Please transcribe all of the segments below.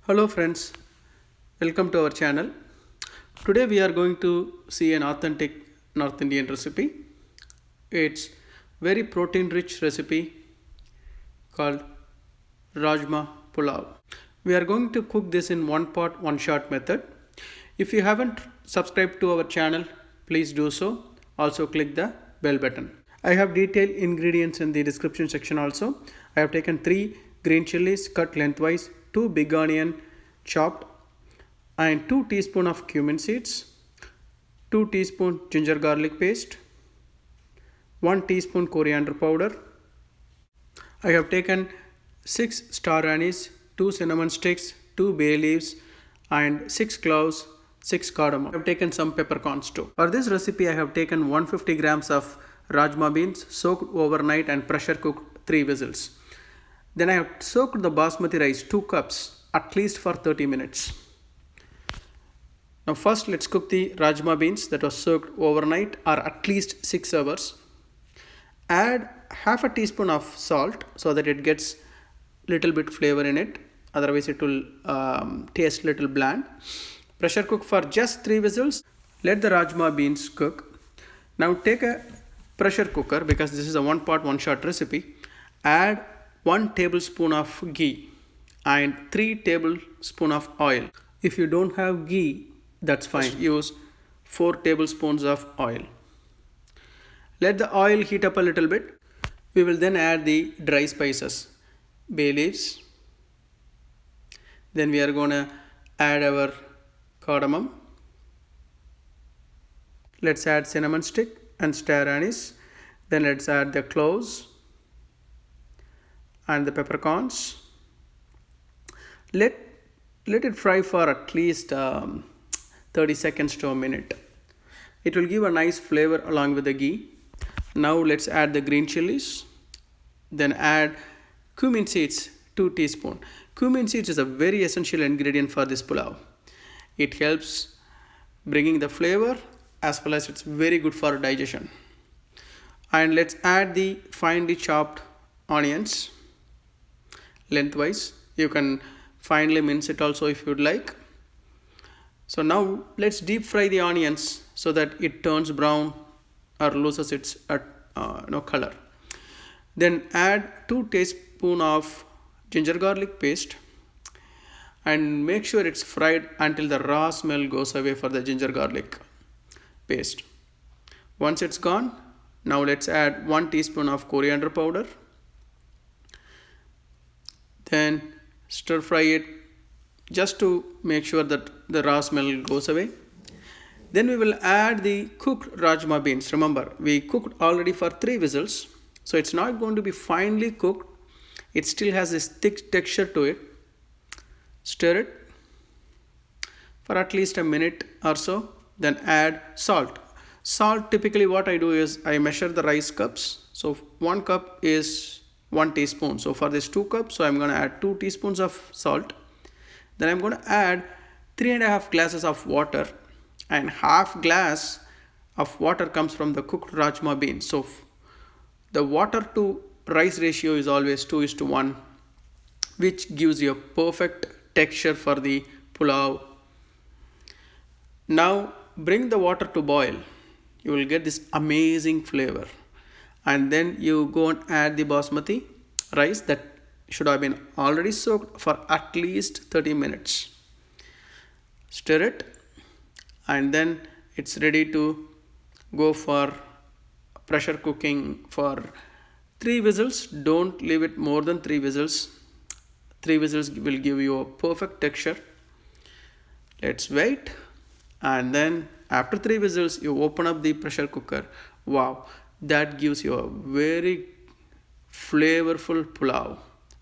Hello friends, welcome to our channel. Today we are going to see an authentic North Indian recipe. It's very protein rich recipe called Rajma Pulao. We are going to cook this in one pot, one shot method. If you haven't subscribed to our channel, please do so. Also click the bell button. I have detailed ingredients in the description section also. I have taken 3 green chilies cut lengthwise, 2 big onion chopped, and 2 teaspoon of cumin seeds, 2 teaspoon ginger garlic paste, 1 teaspoon coriander powder. I have taken 6 star anise, 2 cinnamon sticks, 2 bay leaves, and 6 cloves, 6 cardamom. I have taken some peppercorns too. For this recipe I have taken 150 grams of Rajma beans soaked overnight and pressure cooked 3 whistles. Then I have soaked the Basmati rice 2 cups at least for 30 minutes. Now first let's cook the Rajma beans that was soaked overnight or at least 6 hours. Add half a teaspoon of salt so that it gets little bit flavor in it, otherwise it will taste little bland. Pressure cook for just 3 whistles. Let the Rajma beans cook. Now take a pressure cooker, because this is a one pot one shot recipe. Add 1 tablespoon of ghee and 3 tablespoons of oil. If you don't have ghee, that's fine. Use 4 tablespoons of oil. Let the oil heat up a little bit. We will then add the dry spices, bay leaves. Then we are going to add our cardamom. Let's add cinnamon stick and star anise. Then let's add the cloves and the peppercorns. Let it fry for at least 30 seconds to a minute. It will give a nice flavor along with the ghee. Now let's add the green chilies. Then add cumin seeds, 2 teaspoons. Cumin seeds is a very essential ingredient for this pulao. It helps bringing the flavor as well as it's very good for digestion. And let's add the finely chopped onions lengthwise. You can finely mince it also if you'd like. So now let's deep fry the onions so that it turns brown or loses its color. Then add 2 teaspoons of ginger garlic paste and make sure it's fried until the raw smell goes away for the ginger garlic paste. Once it's gone, now let's add 1 teaspoon of coriander powder. Then stir fry it just to make sure that the raw smell goes away. Then we will add the cooked Rajma beans. Remember, we cooked already for 3 whistles, so it's not going to be finely cooked. It still has this thick texture to it. Stir it for at least a minute or so. Then add salt. Salt, typically what I do is I measure the rice cups. So 1 cup is 1 teaspoon. So for this 2 cups, so I'm going to add 2 teaspoons of salt. Then I'm going to add 3.5 glasses of water, and half glass of water comes from the cooked Rajma beans. So the water to rice ratio is always 2:1, which gives you a perfect texture for the pulao. Now bring the water to boil. You will get this amazing flavor. And then you go and add the basmati rice that should have been already soaked for at least 30 minutes. Stir it, and then it's ready to go for pressure cooking for 3 whistles. Don't leave it more than 3 whistles. 3 whistles will give you a perfect texture. Let's wait, and then after 3 whistles you open up the pressure cooker. Wow, that gives you a very flavorful pulao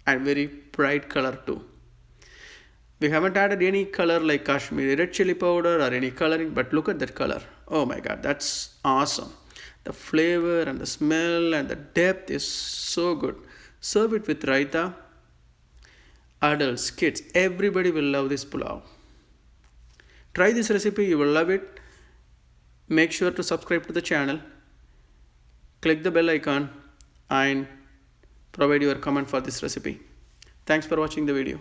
and very bright color too. We haven't added any color like Kashmiri red chili powder or any coloring, but look at that color. Oh my god, that's awesome. The flavor and the smell and the depth is so good. Serve it with raita. Adults, kids, everybody will love this pulao. Try this recipe, you will love it. Make sure to subscribe to the channel. Click the bell icon and provide your comment for this recipe. Thanks for watching the video.